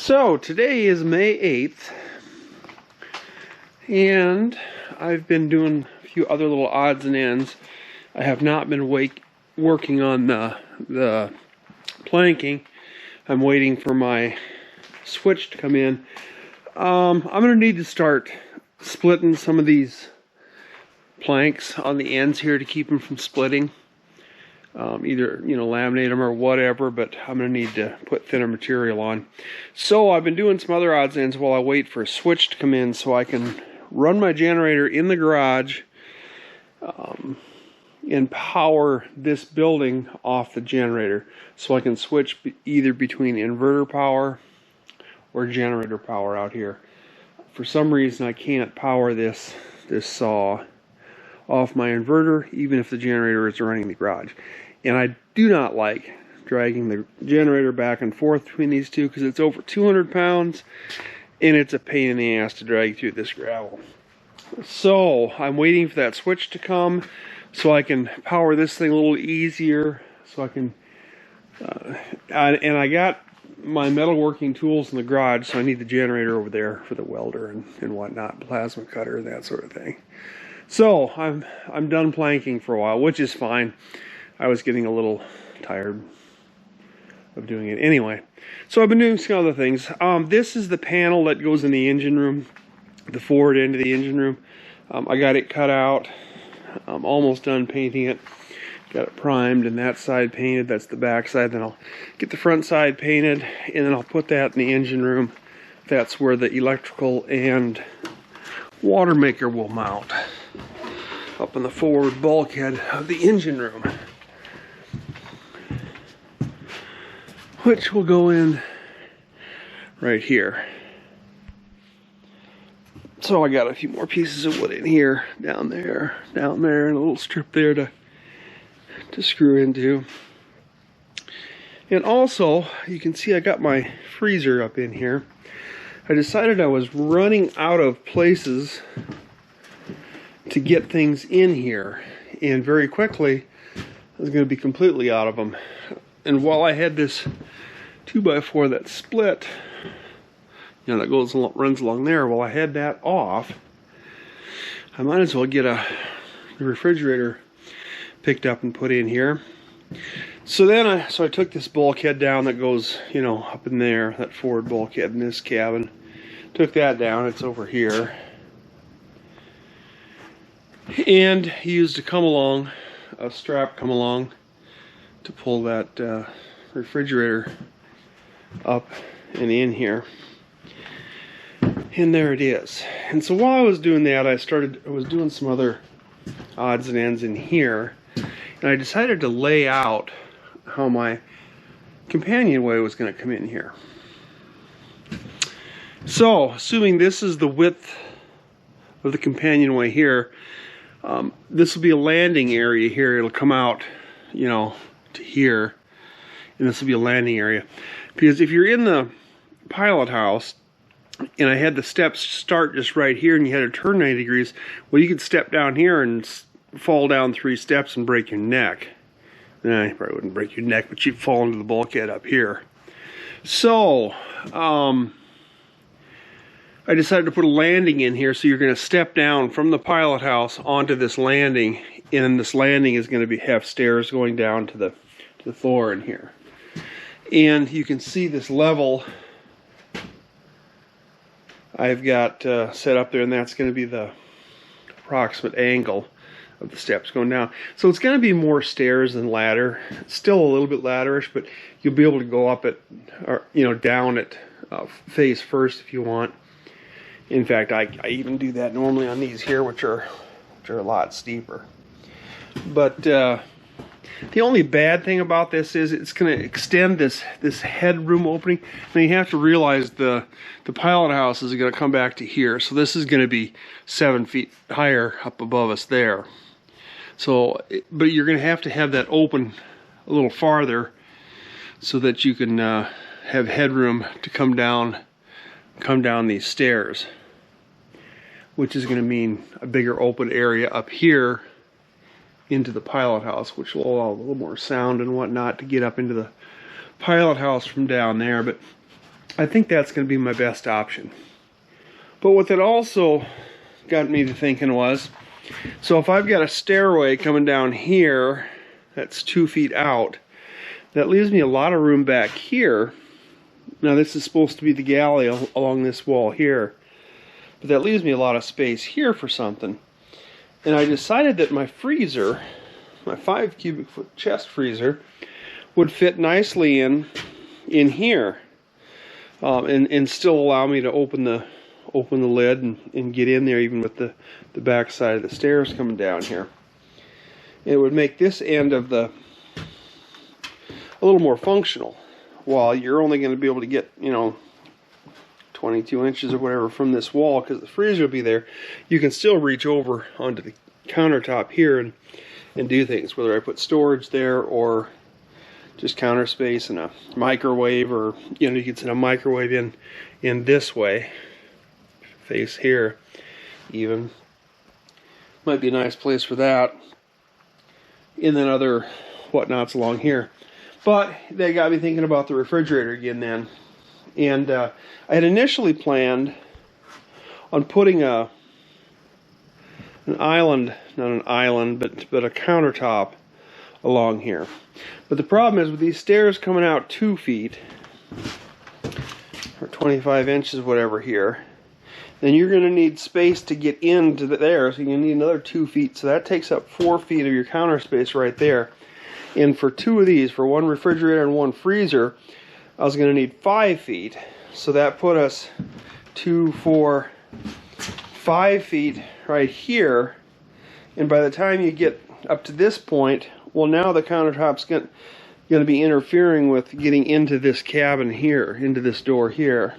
So today is May 8th, and I've been doing a few other little odds and ends. I have not been working on the planking. I'm waiting for my switch to come in. I'm going to need to start splitting some of these planks on the ends here to keep them from splitting. Either, laminate them or whatever, but I'm going to need to put thinner material on. So I've been doing some other odds and ends while I wait for a switch to come in so I can run my generator in the garage and power this building off the generator, so I can switch either between inverter power or generator power out here. For some reason I can't power this saw off my inverter even if the generator is running in the garage. And I do not like dragging the generator back and forth between these two because it's over 200 pounds and it's a pain in the ass to drag through this gravel. So I'm waiting for that switch to come so I can power this thing a little easier, so I can and I got my metalworking tools in the garage, so I need the generator over there for the welder and whatnot, plasma cutter and that sort of thing. So I'm done planking for a while, which is fine. I was getting a little tired of doing it anyway. So I've been doing some other things. This is the panel that goes in the engine room, the forward end of the engine room. I got it cut out. I'm almost done painting it. Got it primed and that side painted. That's the back side. Then I'll get the front side painted and then I'll put that in the engine room. That's where the electrical and water maker will mount, up in the forward bulkhead of the engine room, which will go in right here. So I got a few more pieces of wood in here, down there, and a little strip there to screw into. And also, you can see I got my freezer up in here. I decided I was running out of places to get things in here, and very quickly I was going to be completely out of them. And while I had this 2x4 that split, that runs along there, while I had that off, I might as well get a refrigerator picked up and put in here. So then I took this bulkhead down that goes, up in there, that forward bulkhead in this cabin. Took that down, it's over here. And used a strap come along to pull that refrigerator up and in here. And there it is. And so while I was doing that, I was doing some other odds and ends in here. And I decided to lay out how my companionway was going to come in here. So, assuming this is the width of the companionway here, this will be a landing area here. It'll come out, to here, and this will be a landing area. Because if you're in the pilot house, and I had the steps start just right here, and you had to turn 90 degrees, well, you could step down here and fall down 3 steps and break your neck. Nah, you probably wouldn't break your neck, but you'd fall into the bulkhead up here. So, I decided to put a landing in here, so you're going to step down from the pilot house onto this landing, and this landing is going to have stairs going down to the floor in here. And you can see this level I've got set up there, and that's going to be the approximate angle of the steps going down. So it's going to be more stairs than ladder. It's still a little bit ladderish, but you'll be able to go up it, or down it face first if you want. In fact, I even do that normally on these here, which are a lot steeper. But the only bad thing about this is it's going to extend this headroom opening. Now you have to realize the pilot house is going to come back to here, so this is going to be 7 feet higher up above us there. So, but you're going to have that open a little farther so that you can have headroom to come down these stairs, which is going to mean a bigger open area up here into the pilot house, which will allow a little more sound and whatnot to get up into the pilot house from down there. But I think that's going to be my best option. But what that also got me to thinking was, so if I've got a stairway coming down here that's 2 feet out, that leaves me a lot of room back here. Now this is supposed to be the galley along this wall here, but that leaves me a lot of space here for something. And I decided that my freezer, my 5 cubic foot chest freezer, would fit nicely in here, and still allow me to open the lid and get in there, even with the back side of the stairs coming down here. And it would make this end of a little more functional. While you're only going to be able to get, 22 inches or whatever from this wall, because the freezer will be there, you can still reach over onto the countertop here and do things, whether I put storage there or just counter space and a microwave, or you can set a microwave in this way, face here even. Might be a nice place for that. And then other whatnots along here. But they got me thinking about the refrigerator again then. And I had initially planned on putting an island, not an island, but a countertop along here. But the problem is with these stairs coming out 2 feet, or 25 inches, whatever here, then you're going to need space to get into there, so you need another 2 feet. So that takes up 4 feet of your counter space right there. And for 2 of these, for one refrigerator and one freezer, I was going to need 5 feet. So that put us 2, 4, 5 feet right here. And by the time you get up to this point, well, now the countertop's going to be interfering with getting into this cabin here, into this door here.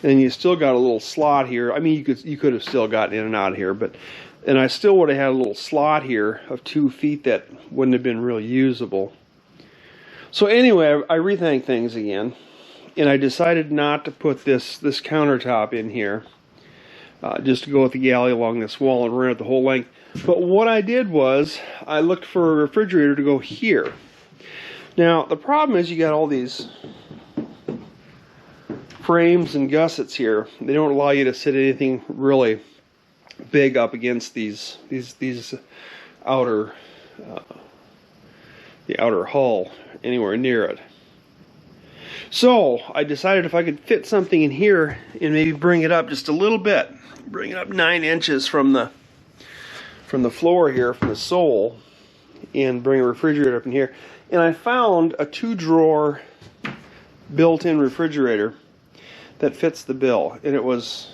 And you still got a little slot here. I mean, you could have still gotten in and out of here, and I still would have had a little slot here of 2 feet that wouldn't have been really usable. So anyway, I rethink things again, and I decided not to put this countertop in here, just to go with the galley along this wall and run it the whole length. But what I did was I looked for a refrigerator to go here. Now the problem is you got all these frames and gussets here. They don't allow you to sit anything really big up against these outer the outer hull anywhere near it. So I decided if I could fit something in here and maybe bring it up just a little bit, bring it up 9 inches from the floor here, from the sole, and bring a refrigerator up in here. And I found a 2-drawer built-in refrigerator that fits the bill, and it was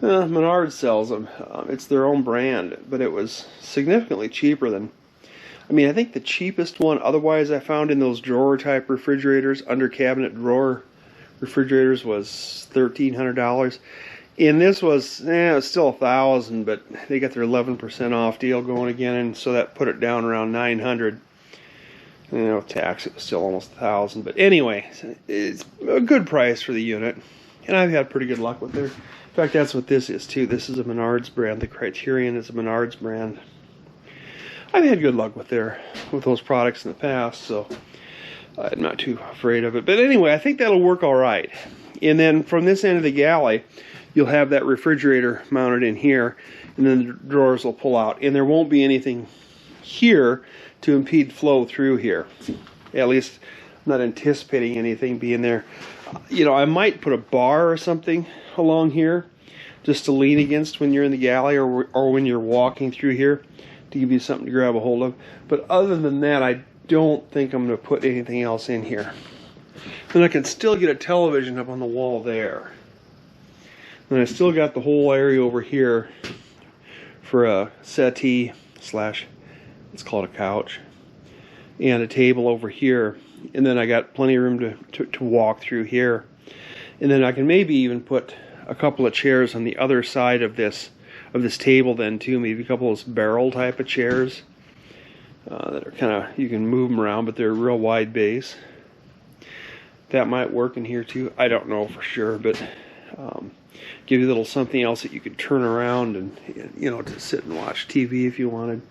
Menards sells them. It's their own brand, but it was significantly cheaper than, I think the cheapest one otherwise I found in those drawer type refrigerators, under cabinet drawer refrigerators, was $1,300, and this was it was still $1,000, but they got their 11% off deal going again, and so that put it down around $900. Tax, it was still almost $1,000, but anyway, it's a good price for the unit, and I've had pretty good luck with it. In fact, that's what this is too. This is a Menards brand. The Criterion is a Menards brand. I've had good luck with those products in the past, so I'm not too afraid of it. But anyway, I think that'll work all right. And then from this end of the galley, you'll have that refrigerator mounted in here, and then the drawers will pull out, and there won't be anything here to impede flow through here. At least I'm not anticipating anything being there. I might put a bar or something along here just to lean against when you're in the galley, or when you're walking through here, to give you something to grab a hold of. But other than that, I don't think I'm going to put anything else in here. Then I can still get a television up on the wall there. And I still got the whole area over here for a settee / let's call it a couch, and a table over here. And then I got plenty of room to walk through here. And then I can maybe even put a couple of chairs on the other side of this table then too. Maybe a couple of those barrel type of chairs that are kind of, you can move them around, but they're real wide base. That might work in here too. I don't know for sure, but give you a little something else that you could turn around and to sit and watch TV if you wanted.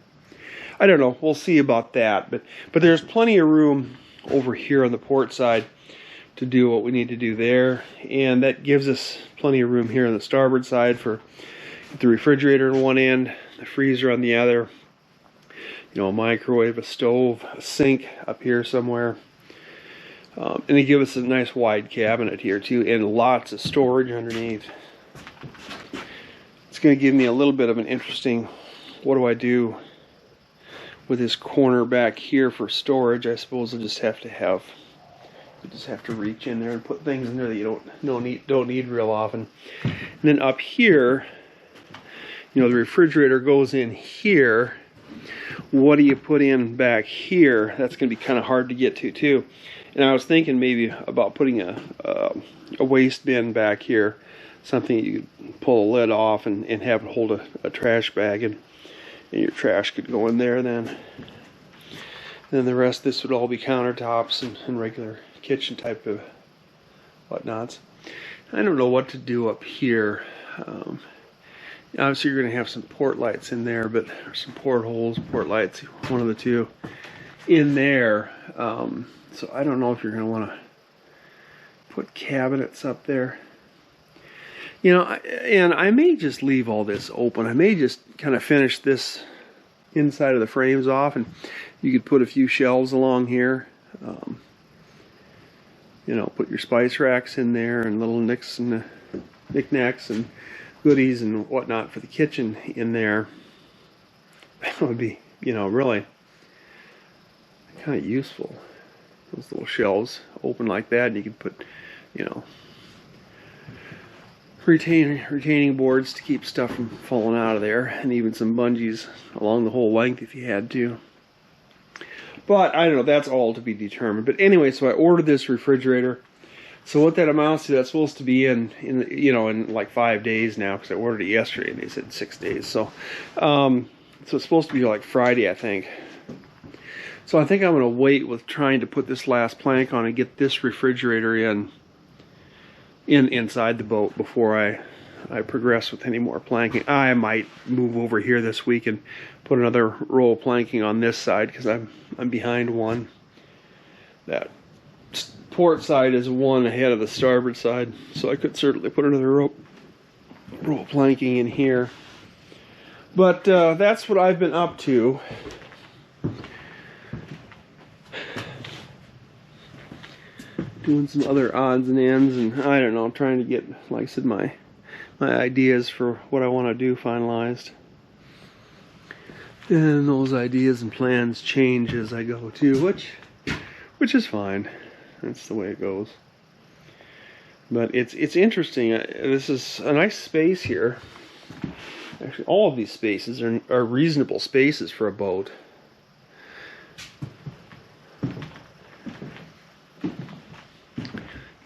I don't know. We'll see about that. But there's plenty of room over here on the port side to do what we need to do there, and that gives us plenty of room here on the starboard side for the refrigerator on one end, the freezer on the other, you know, a microwave, a stove, a sink up here somewhere, and it gives us a nice wide cabinet here too, and lots of storage underneath. It's going to give me a little bit of an interesting, what do I do with this corner back here for storage? I suppose I'll just have to reach in there and put things in there that you don't need real often. And then up here, you know, the refrigerator goes in here. What do you put in back here? That's going to be kind of hard to get to too. And I was thinking maybe about putting a waste bin back here, something you could pull a lid off and have it hold a trash bag, and your trash could go in there then. Then the rest of this would all be countertops and regular kitchen type of whatnots. I don't know what to do up here. Obviously you're going to have some port lights in there, but or some portholes, port lights, one of the two in there. So I don't know if you're going to want to put cabinets up there. You know, and I may just leave all this open. I may just kind of finish this inside of the frames off, and you could put a few shelves along here. You know, put your spice racks in there and little knicks and knickknacks and goodies and whatnot for the kitchen in there. That would be, you know, really kind of useful. Those little shelves open like that, and you could put, you know, retaining boards to keep stuff from falling out of there, and even some bungees along the whole length if you had to. But I don't know, that's all to be determined. But anyway, so I ordered this refrigerator. So what that amounts to, that's supposed to be in you know, in like 5 days now, because I ordered it yesterday and they said 6 days. So so it's supposed to be like Friday, I think. So I think I'm going to wait with trying to put this last plank on and get this refrigerator inside the boat before I progress with any more planking. I might move over here this week and put another roll of planking on this side, because I'm behind one. That port side is one ahead of the starboard side, so I could certainly put another roll of planking in here. But that's what I've been up to. Doing some other odds and ends, and I don't know, trying to get, like I said, my ideas for what I want to do finalized. And those ideas and plans change as I go too, which is fine. That's the way it goes. But it's interesting. This is a nice space here. Actually, all of these spaces are reasonable spaces for a boat.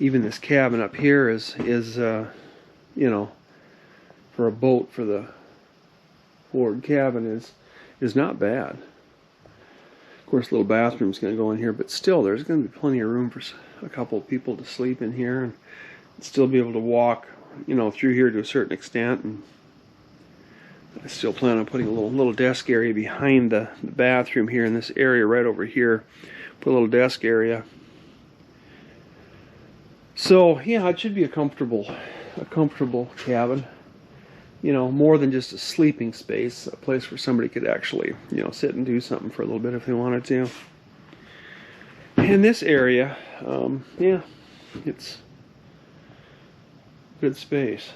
Even this cabin up here is you know, for a boat, for the forward cabin is not bad. Of course, a little bathroom's going to go in here, but still, there's going to be plenty of room for a couple of people to sleep in here, and still be able to walk, you know, through here to a certain extent. And I still plan on putting a little desk area behind the bathroom here in this area right over here. Put a little desk area. So yeah, it should be a comfortable cabin. You know, more than just a sleeping space, a place where somebody could actually, you know, sit and do something for a little bit if they wanted to. In this area, yeah, it's good space.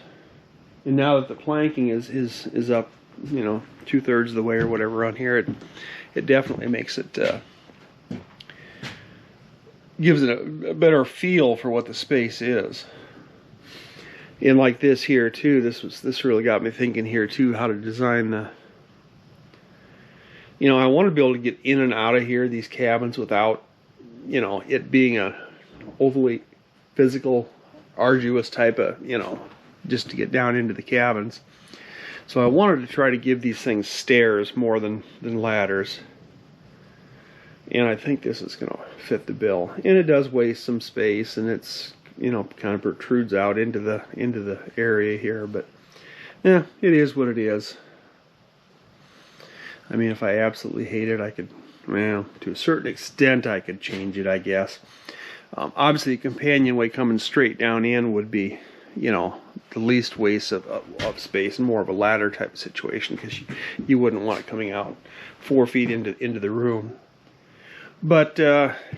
And now that the planking is up, you know, 2/3 of the way or whatever on here, it definitely makes it gives it a better feel for what the space is. And like this here too, this really got me thinking here too, how to design the, you know, I want to be able to get in and out of here, these cabins, without, you know, it being a overly physical, arduous type of, you know, just to get down into the cabins. So I wanted to try to give these things stairs more than ladders. And I think this is going to fit the bill. And it does waste some space, and it's, you know, kind of protrudes out into the area here, but yeah, it is what it is. I mean, if I absolutely hate it, I could, well, to a certain extent, I could change it, I guess. Obviously, the companionway coming straight down in would be, you know, the least waste of space and more of a ladder type of situation, because you wouldn't want it coming out 4 feet into the room. But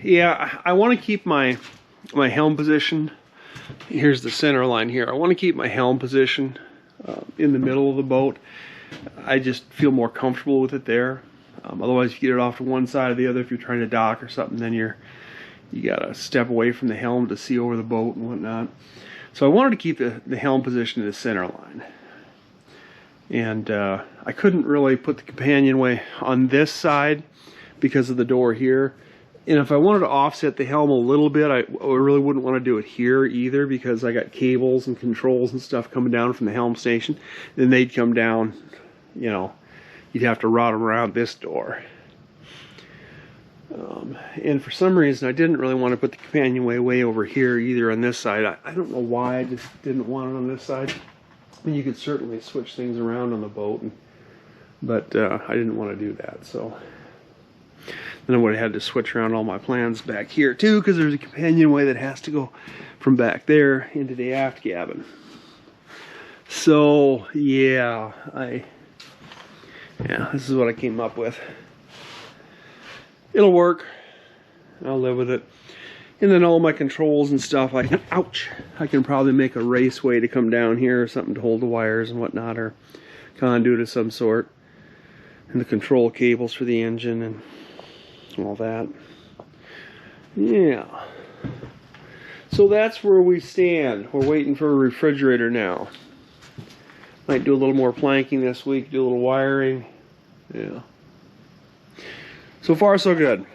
yeah, I want to keep my helm position. Here's the center line here. I want to keep my helm position in the middle of the boat. I just feel more comfortable with it there. Otherwise, if you get it off to one side or the other, if you're trying to dock or something, then you gotta step away from the helm to see over the boat and whatnot. So I wanted to keep the helm position in the center line. And I couldn't really put the companionway on this side because of the door here. And if I wanted to offset the helm a little bit, I really wouldn't want to do it here either, because I got cables and controls and stuff coming down from the helm station. Then they'd come down, you know, you'd have to route them around this door. And for some reason, I didn't really want to put the companionway way over here either on this side. I don't know why, I just didn't want it on this side. I mean, you could certainly switch things around on the boat, but I didn't want to do that, so... Then I would have had to switch around all my plans back here too, because there's a companionway that has to go from back there into the aft cabin. So yeah, this is what I came up with. It'll work. I'll live with it. And then all my controls and stuff, I can probably make a raceway to come down here, or something to hold the wires and whatnot, or conduit of some sort, and the control cables for the engine and all that. Yeah. So that's where we stand. We're waiting for a refrigerator now. Might do a little more planking this week, do a little wiring. Yeah. So far, so good.